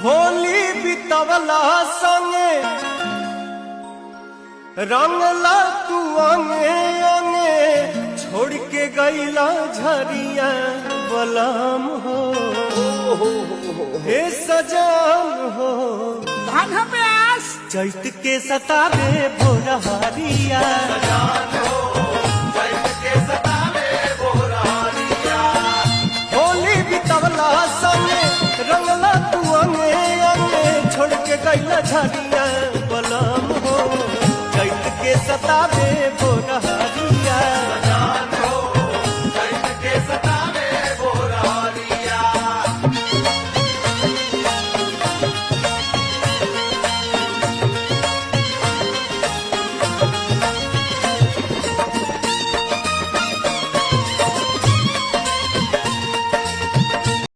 होली बितवला संगे रंगला तू अंगे अंगे छोड़ के गईला झरिया बलम हो हे सजान हो धान प्यास चैत के सतावे भोरहारिया होली बितवला संगे रंगला तू अंगे अंगे छोड़ के गईला झरिया बलम हो चैत के सतावे भोरहारिया